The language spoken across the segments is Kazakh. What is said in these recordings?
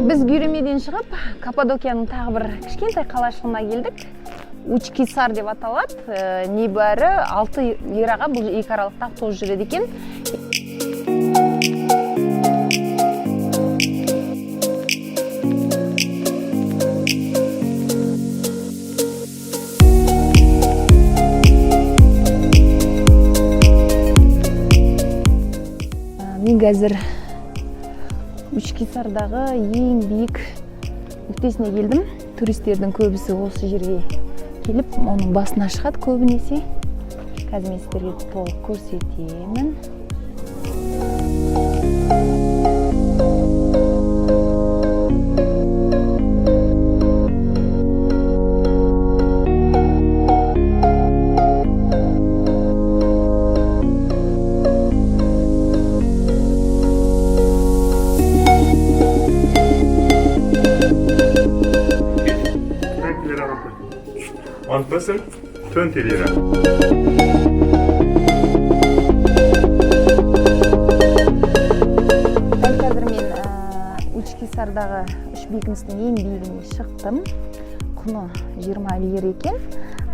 Біз Гюремеден шығып, Каппадокияның тағы бір кішкентай қалашығына келдік. Учкисар деп аталады. Небәрі 6 лираға бұл екі аралықта автобус жүреді екен. Мен қазір Учкисардағы ең биік нүктесіне келдім. Туристердің көбісі осы жерге келіп, оның басына шығады көбінесе. Қазір мен сіздерге толық көрсетемін. One person, 20 lira. Қазір мен Учкисардағы үш бекіністің ең биігіне шықтым. Құны 20 лира екен.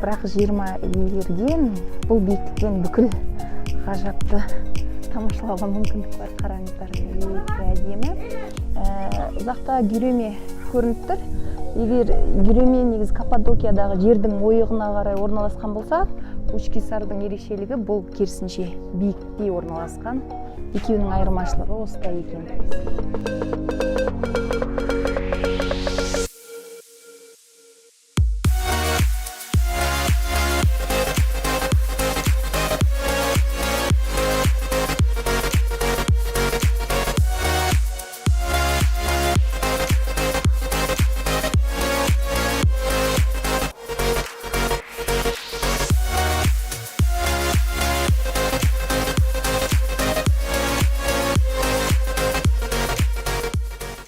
Бірақ 20 лирден бұл биіктіктен бүкіл ғажапты тамашалауға мүмкіндік бар. Қараңыздар, өте әдемі. Ұзақта Гюреме көрініп тұр. Егер Гюреме негізі Каппадокиядағы жердің ойығына қарай орналасқан болса, Учкисардың ерекшелігі бұл керісінше биікте орналасқан. Екеуінің айырмашылығы осылай екен.